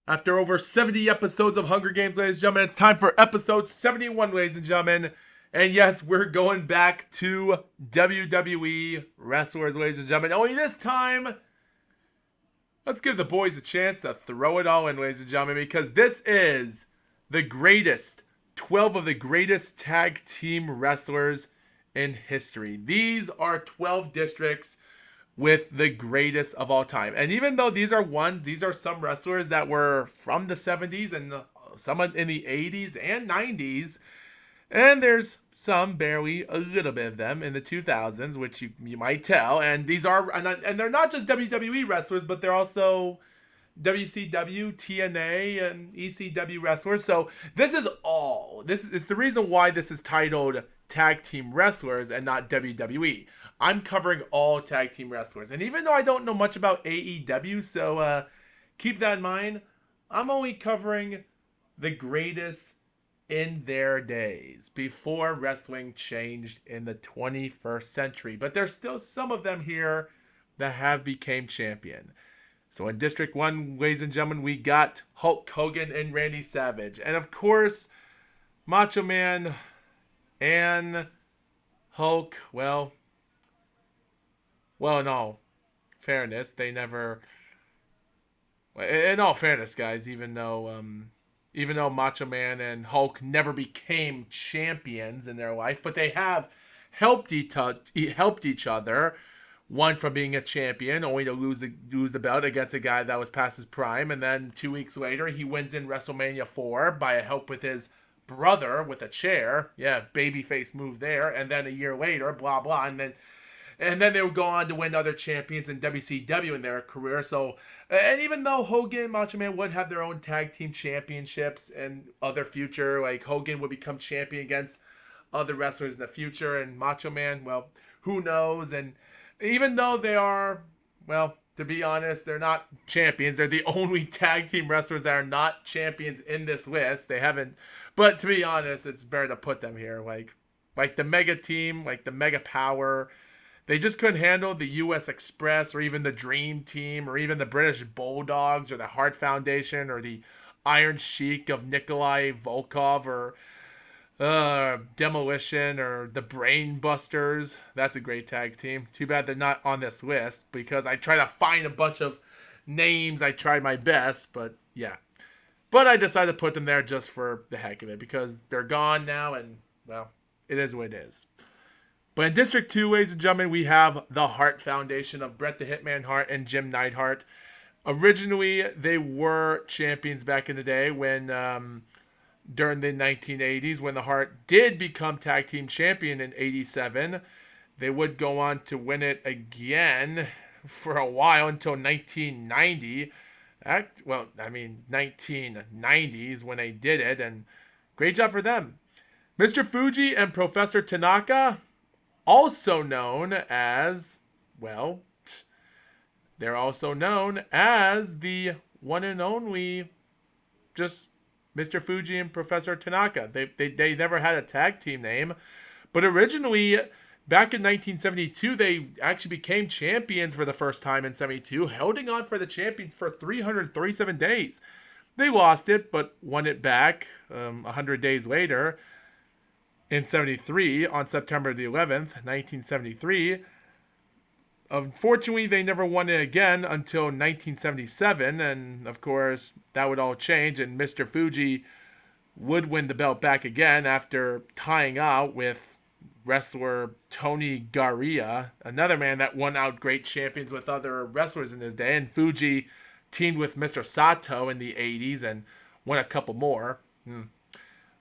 After over 70 episodes of Hunger Games, ladies and gentlemen, it's time for episode 71, ladies and gentlemen. And yes, we're going back to WWE wrestlers, ladies and gentlemen. Only this time, let's give the boys a chance to throw it all in, ladies and gentlemen, because this is the greatest 12 of the greatest tag team wrestlers in history. These are 12 districts with the greatest of all time. And even though these are some wrestlers that were from the 70s and some in the 80s and 90s, and there's some, barely a little bit of them in the 2000s, which you might tell. And these are, and they're not just WWE wrestlers, but they're also WCW, TNA, and ECW wrestlers. So this is the reason why this is titled Tag Team Wrestlers and not WWE. I'm covering all tag team wrestlers. And even though I don't know much about AEW, so keep that in mind, I'm only covering the greatest in their days before wrestling changed in the 21st century. But there's still some of them here that have became champion. So in District 1, ladies and gentlemen, we got Hulk Hogan and Randy Savage. And of course, Macho Man and Hulk, in all fairness, they never. In all fairness, guys, even though Macho Man and Hulk never became champions in their life, but they have helped each other. One from being a champion, only to lose the belt against a guy that was past his prime, and then 2 weeks later he wins in WrestleMania 4 by a help with his brother with a chair. Yeah, babyface move there. And then a year later, blah blah, and then they would go on to win other champions in WCW in their career. So, and even though Hogan and Macho Man would have their own tag team championships and other future, like Hogan would become champion against other wrestlers in the future, and Macho Man, who knows? And even though they are, to be honest, they're not champions. They're the only tag team wrestlers that are not champions in this list. They haven't, but to be honest, it's better to put them here. Like the Mega Team, like the Mega Power. They just couldn't handle the U.S. Express or even the Dream Team or even the British Bulldogs or the Hart Foundation or the Iron Sheik of Nikolai Volkov or Demolition or the Brain Busters. That's a great tag team. Too bad they're not on this list because I try to find a bunch of names. I tried my best, but yeah. But I decided to put them there just for the heck of it because they're gone now and, it is what it is. But in District 2, ladies and gentlemen, we have the Hart Foundation of Bret the Hitman Hart and Jim Neidhart. Originally, they were champions back in the day when during the 1980s when the Hart did become tag team champion in 87. They would go on to win it again for a while until 1990. 1990 is when they did it, and great job for them. Mr. Fuji and Professor Tanaka, also known as, they're also known as the one and only just Mr. Fuji and Professor Tanaka. They never had a tag team name, but originally, back in 1972, they actually became champions for the first time in 72, holding on for the champions for 337 days. They lost it, but won it back 100 days later in 73 on September the 11th, 1973. Unfortunately, they never won it again until 1977, and of course, that would all change, and Mr. Fuji would win the belt back again after tying out with wrestler Tony Garea, another man that won out great champions with other wrestlers in his day, and Fuji teamed with Mr. Sato in the 80s and won a couple more.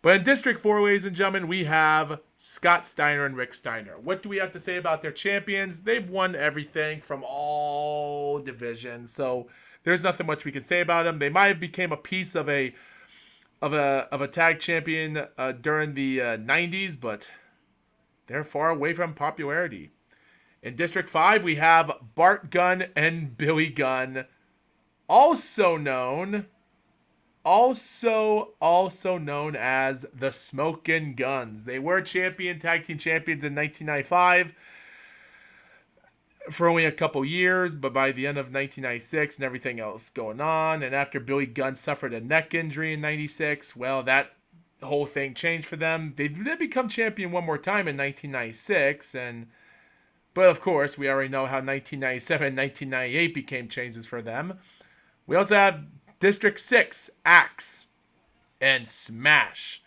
But in District 4, ladies and gentlemen, we have Scott Steiner and Rick Steiner. What do we have to say about their champions? They've won everything from all divisions, so there's nothing much we can say about them. They might have became a piece of a tag champion during the 90s, but they're far away from popularity. In District 5, we have Bart Gunn and Billy Gunn, also known as the Smokin' Guns. They were tag team champions in 1995. for only a couple years, but by the end of 1996 and everything else going on, and after Billy Gunn suffered a neck injury in 96, well, that whole thing changed for them. They did become champion one more time in 1996, but of course, we already know how 1997 and 1998 became changes for them. We also have District 6, Axe, and Smash,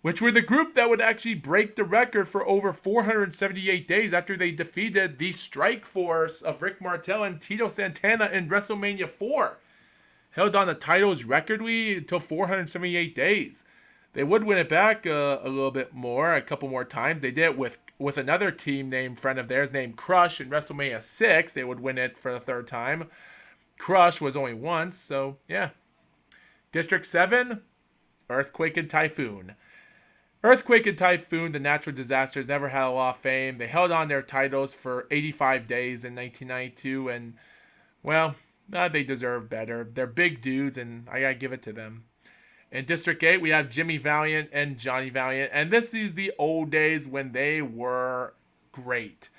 which were the group that would actually break the record for over 478 days after they defeated the Strike Force of Rick Martel and Tito Santana in WrestleMania 4. Held on the titles recordly until 478 days. They would win it back a little bit more, a couple more times. They did it with another team named friend of theirs named Crush in WrestleMania 6. They would win it for the third time. Crush was only once, so yeah. District 7, Earthquake and Typhoon. Earthquake and Typhoon, the natural disasters, never had a lot of fame. They held on their titles for 85 days in 1992, and, well, they deserve better. They're big dudes, and I gotta give it to them. In District 8, we have Jimmy Valiant and Johnny Valiant, and this is the old days when they were great.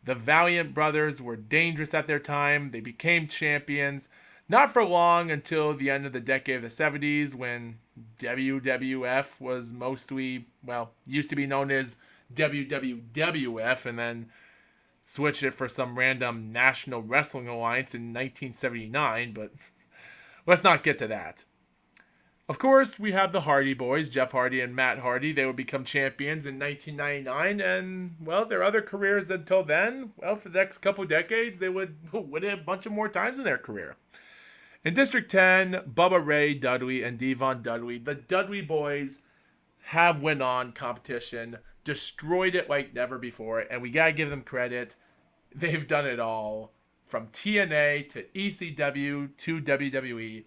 The Valiant brothers were dangerous at their time. They became champions. Not for long until the end of the decade of the 70s when WWF was mostly, well, used to be known as WWWF and then switched it for some random National Wrestling Alliance in 1979, but let's not get to that. Of course, we have the Hardy Boys, Jeff Hardy and Matt Hardy. They would become champions in 1999, and, well, their other careers until then, well, for the next couple decades, they would win it a bunch of more times in their career. In District 10, Bubba Ray Dudley and Devon Dudley, the Dudley Boys, have went on competition, destroyed it like never before, and we gotta give them credit. They've done it all, from TNA to ECW to WWE.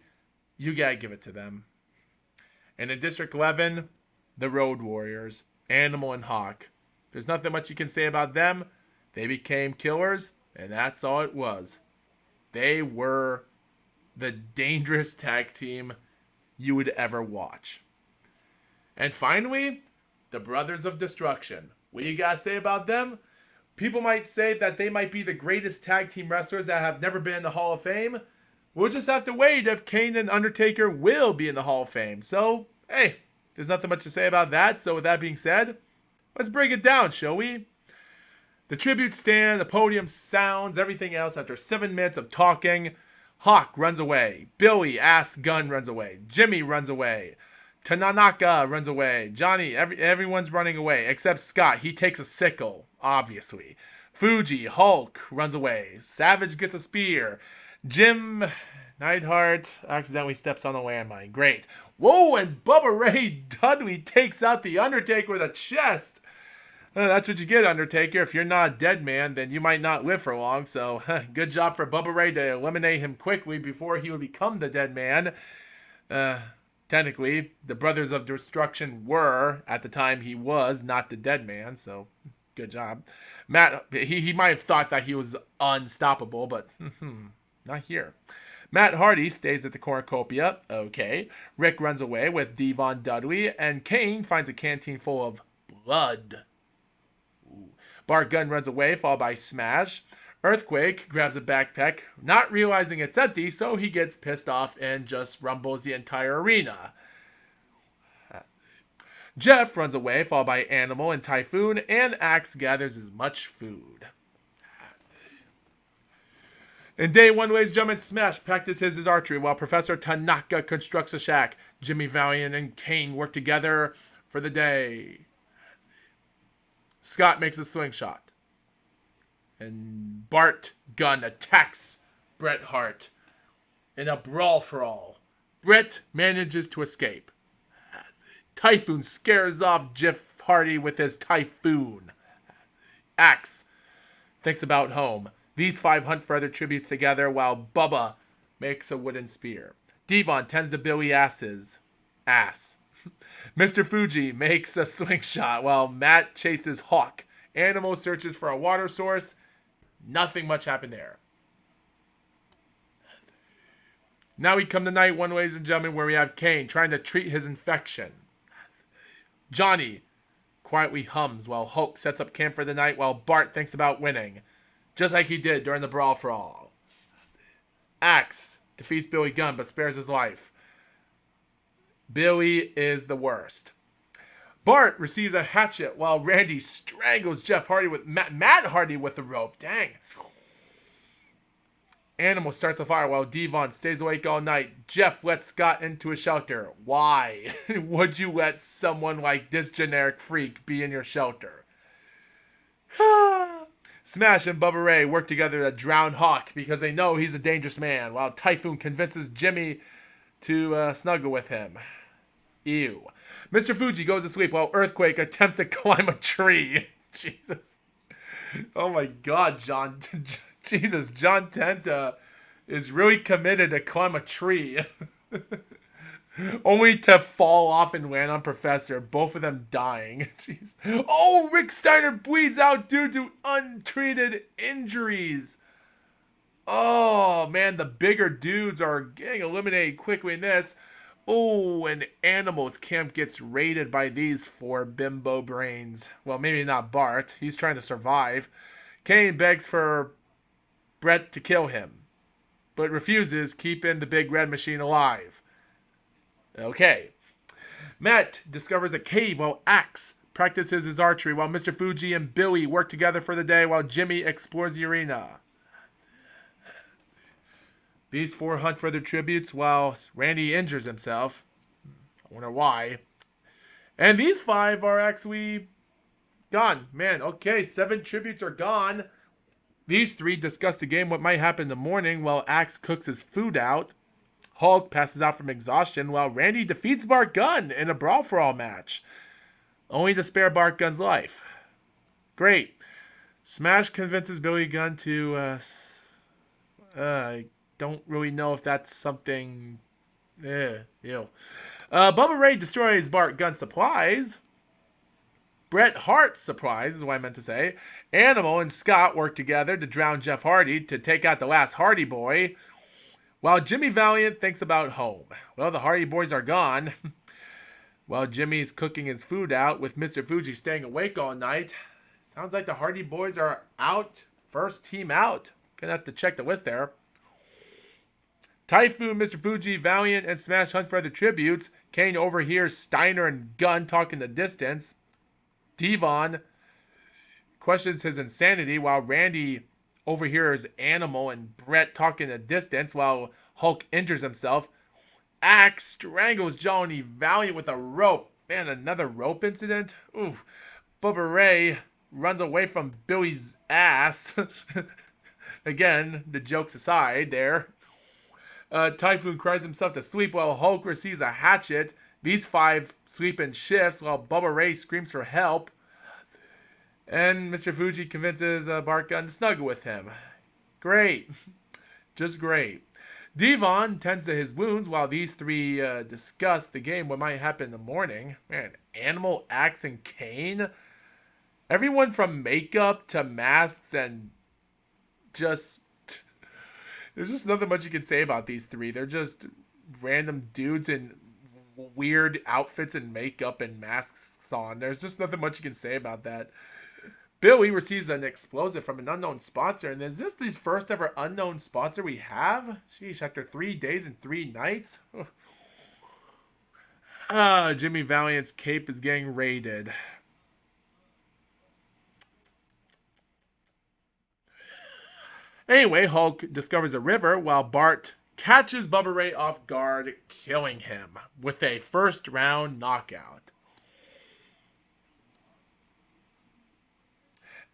You gotta give it to them. And in District 11, the Road Warriors, Animal and Hawk. There's nothing much you can say about them. They became killers, and that's all it was. They were the dangerous tag team you would ever watch. And finally, the Brothers of Destruction. What do you gotta say about them? People might say that they might be the greatest tag team wrestlers that have never been in the Hall of Fame. We'll just have to wait if Kane and Undertaker will be in the Hall of Fame. So, hey, there's nothing much to say about that. So with that being said, let's break it down, shall we? The tribute stand, the podium sounds, everything else after 7 minutes of talking. Hawk runs away. Billy Ass Gunn runs away. Jimmy runs away. Tanaka runs away. Johnny, everyone's running away except Scott. He takes a sickle, obviously. Fuji, Hulk runs away. Savage gets a spear. Jim Neidhart accidentally steps on a landmine. Great. Whoa, and Bubba Ray Dudley takes out The Undertaker with a chest. That's what you get, Undertaker. If you're not a dead man, then you might not live for long. So, good job for Bubba Ray to eliminate him quickly before he would become the dead man. Technically, the Brothers of Destruction were, at the time he was, not the dead man. So, good job. Matt, he might have thought that he was unstoppable, but not here. Matt Hardy stays at the cornucopia. Okay. Rick runs away with Devon Dudley, and Kane finds a canteen full of blood. Bart Gunn runs away, followed by Smash. Earthquake grabs a backpack, not realizing it's empty, so he gets pissed off and just rumbles the entire arena. Jeff runs away, followed by Animal and Typhoon, and Axe gathers as much food. In day one, ladies and gentlemen, Smash practices his archery while Professor Tanaka constructs a shack. Jimmy Valiant and Kane work together for the day. Scott makes a slingshot. And Bart Gunn attacks Bret Hart in a brawl for all. Bret manages to escape. Typhoon scares off Jeff Hardy with his Typhoon. Axe thinks about home. These 5 hunt for other tributes together while Bubba makes a wooden spear. Devon tends to Billy Ass's ass. Mr. Fuji makes a slingshot while Matt chases Hawk. Animal searches for a water source. Nothing much happened there. Now we come to night one, ladies and gentlemen, where we have Kane trying to treat his infection. Johnny quietly hums while Hulk sets up camp for the night while Bart thinks about winning. just like he did during the Brawl for All. Axe defeats Billy Gunn but spares his life. Billy is the worst. Bart receives a hatchet while Randy strangles Jeff Hardy with Matt Hardy with the rope. Dang. Animal starts a fire while Devon stays awake all night. Jeff lets Scott into a shelter. Why would you let someone like this generic freak be in your shelter? Smash and Bubba Ray work together to drown Hawk because they know he's a dangerous man, while Typhoon convinces Jimmy to snuggle with him. Ew. Mr. Fuji goes to sleep while Earthquake attempts to climb a tree. Jesus. Oh my God, John. Jesus, John Tenta is really committed to climb a tree. Only to fall off and land on Professor, both of them dying. Jeez. Oh, Rick Steiner bleeds out due to untreated injuries. Oh, man, the bigger dudes are getting eliminated quickly in this. Oh, and Animals Camp gets raided by these four bimbo brains. Well, maybe not Bart. He's trying to survive. Kane begs for Brett to kill him, but refuses, keeping the big red machine alive. Okay. Matt discovers a cave while Axe practices his archery, while Mr. Fuji and Billy work together for the day while Jimmy explores the arena. These four hunt for their tributes while Randy injures himself. I wonder why. And these five are actually gone. Man, okay, 7 tributes are gone. These 3 discuss the game, what might happen in the morning, while Axe cooks his food out. Hulk passes out from exhaustion, while Randy defeats Bart Gunn in a Brawl for All match, only to spare Bart Gunn's life. Great. Smash convinces Billy Gunn to, I don't really know if that's something, Bubba Ray destroys Bart Gunn's supplies. Bret Hart's supplies is what I meant to say. Animal and Scott work together to drown Jeff Hardy to take out the last Hardy Boy, while Jimmy Valiant thinks about home. Well, the Hardy Boys are gone. While Jimmy's cooking his food out with Mr. Fuji staying awake all night. Sounds like the Hardy Boys are out. First team out. Gonna have to check the list there. Typhoon, Mr. Fuji, Valiant, and Smash hunt for other tributes. Kane overhears Steiner and Gunn talk in the distance. Devon questions his insanity while Randy overhears Animal and Brett talk in the distance while Hulk injures himself. Axe strangles Johnny Valiant with a rope. Man, another rope incident? Oof. Bubba Ray runs away from Billy's ass. Again, the jokes aside there. Typhoon cries himself to sleep while Hulk receives a hatchet. These 5 sleep in shifts while Bubba Ray screams for help. And Mr. Fuji convinces Bart Gunn to snuggle with him. Great. Just great. Devon tends to his wounds while these 3 discuss the game, what might happen in the morning. Man, Animal, Axe, and Kane. Everyone from makeup to masks and just... There's just nothing much you can say about these 3. They're just random dudes in weird outfits and makeup and masks on. There's just nothing much you can say about that. Billy receives an explosive from an unknown sponsor. And is this the first ever unknown sponsor we have? Sheesh, after 3 days and 3 nights? Jimmy Valiant's cape is getting raided. Anyway, Hulk discovers a river while Bart catches Bubba Ray off guard, killing him with a first round knockout.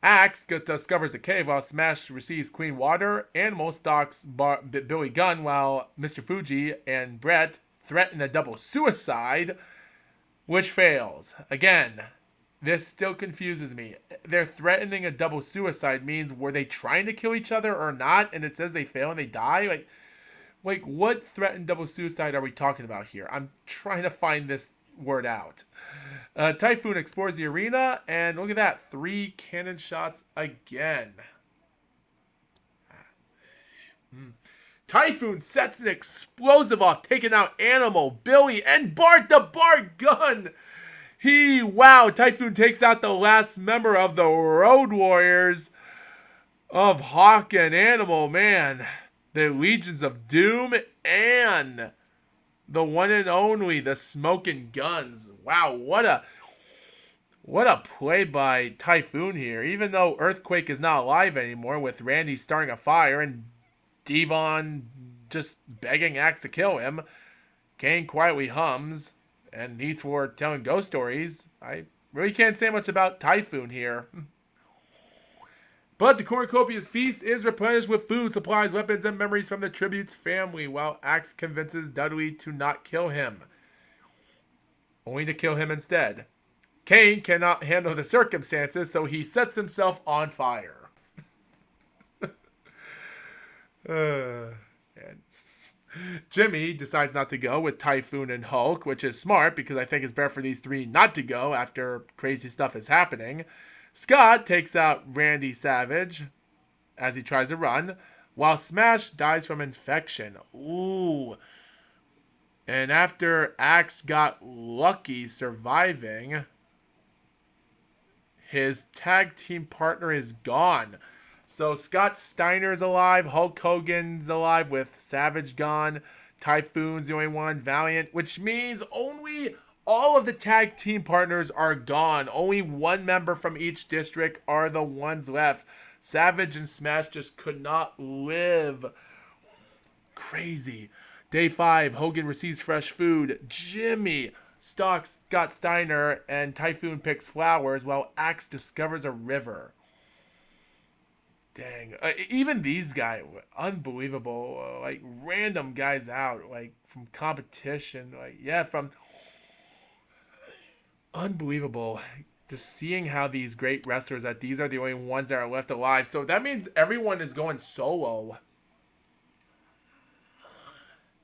Axe discovers a cave while Smash receives Queen Water. Animal stalks Billy Gunn while Mr. Fuji and Brett threaten a double suicide, which fails. Again, this still confuses me. They're threatening a double suicide means were they trying to kill each other or not? And it says they fail and they die? Like what threatened double suicide are we talking about here? I'm trying to find this word out. Typhoon explores the arena, and look at that, 3 cannon shots again. Typhoon sets an explosive off, taking out Animal, Billy, and Bart the Bart Gunn. Typhoon takes out the last member of the Road Warriors. of Hawk and Animal, man. The Legions of Doom and the one and only, the Smoking Guns. Wow, what a play by Typhoon here. Even though Earthquake is not alive anymore, with Randy starting a fire and Devon just begging Axe to kill him, Kane quietly hums, and he's for telling ghost stories. I really can't say much about Typhoon here. But the cornucopia's feast is replenished with food, supplies, weapons, and memories from the tribute's family, while Axe convinces Dudley to not kill him, only to kill him instead. Kane cannot handle the circumstances, so he sets himself on fire. And Jimmy decides not to go with Typhoon and Hulk, which is smart because I think it's better for these three not to go after crazy stuff is happening. Scott takes out Randy Savage as he tries to run, while Smash dies from infection. Ooh. And after Axe got lucky surviving, his tag team partner is gone. So Scott Steiner's alive, Hulk Hogan's alive with Savage gone, Typhoon's the only one, Valiant, which means only all of the tag team partners are gone. Only one member from each district are the ones left. Savage and Smash just could not live. Crazy. Day 5, Hogan receives fresh food. Jimmy stalks Scott Steiner and Typhoon picks flowers while Axe discovers a river. Dang. Even these guys, unbelievable. Like, random guys out, like, from competition. Like, yeah, from unbelievable. Just seeing how these great wrestlers, that these are the only ones that are left alive. So that means everyone is going solo.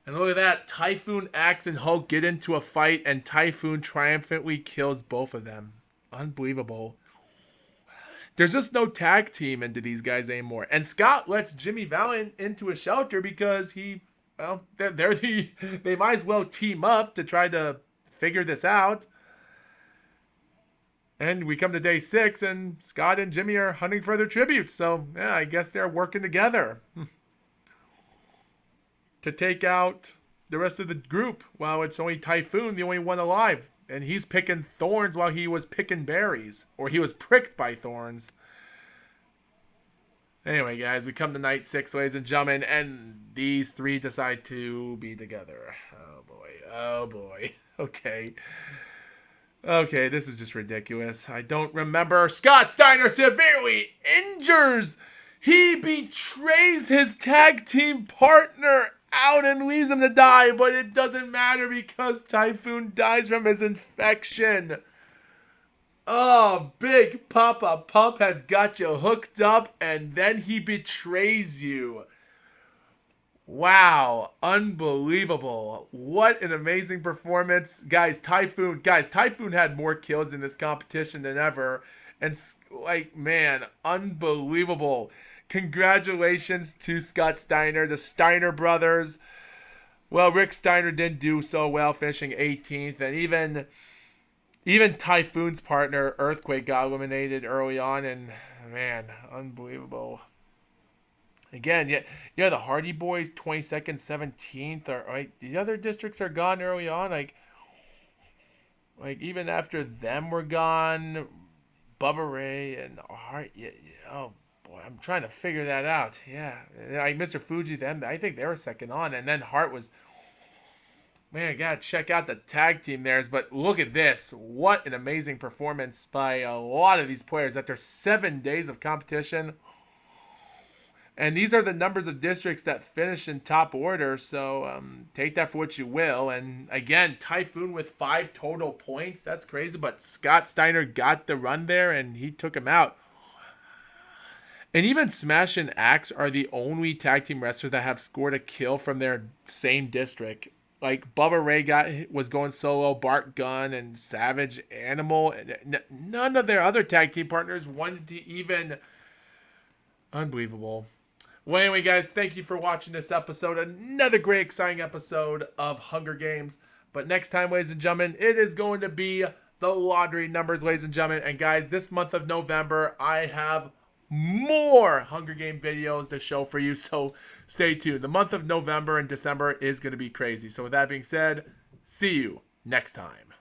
And look at that. Typhoon, Axe, and Hulk get into a fight, and Typhoon triumphantly kills both of them. Unbelievable. There's just no tag team into these guys anymore. And Scott lets Jimmy Valiant into a shelter because they might as well team up to try to figure this out. And we come to day 6, and Scott and Jimmy are hunting for their tributes. So, yeah, I guess they're working together to take out the rest of the group, while it's only Typhoon, the only one alive. And he's picking thorns while he was picking berries. Or he was pricked by thorns. Anyway, guys, we come to night 6, ladies and gentlemen, and these three decide to be together. Oh, boy. Oh, boy. Okay. Okay, this is just ridiculous. I don't remember. Scott Steiner severely injures. He betrays his tag team partner out and leaves him to die, but it doesn't matter because Typhoon dies from his infection. Oh, Big Papa Pump has got you hooked up, and then he betrays you. Wow, unbelievable. What an amazing performance. Guys, Typhoon had more kills in this competition than ever. And, like, man, unbelievable. Congratulations to Scott Steiner, the Steiner brothers. Well, Rick Steiner didn't do so well, finishing 18th. And even Typhoon's partner, Earthquake, got eliminated early on. And, man, unbelievable. Again, yeah, the Hardy Boys, 22nd, 17th. Right, the other districts are gone early on. Like even after them were gone, Bubba Ray and Hart. Yeah, oh boy, I'm trying to figure that out. Yeah, like Mr. Fuji, them. I think they were second on, and then Hart was. Man, I gotta check out the tag team theirs. But look at this! What an amazing performance by a lot of these players after 7 days of competition. And these are the numbers of districts that finish in top order, so take that for what you will. And again, Typhoon with 5 total points. That's crazy, but Scott Steiner got the run there, and he took him out. And even Smash and Axe are the only tag team wrestlers that have scored a kill from their same district. Like Bubba Ray was going solo, Bart Gunn and Savage Animal. None of their other tag team partners wanted to even... Unbelievable. Well, anyway, guys, thank you for watching this episode. Another great, exciting episode of Hunger Games. But next time, ladies and gentlemen, it is going to be the lottery numbers, ladies and gentlemen. And, guys, this month of November, I have more Hunger Game videos to show for you, so stay tuned. The month of November and December is going to be crazy. So with that being said, see you next time.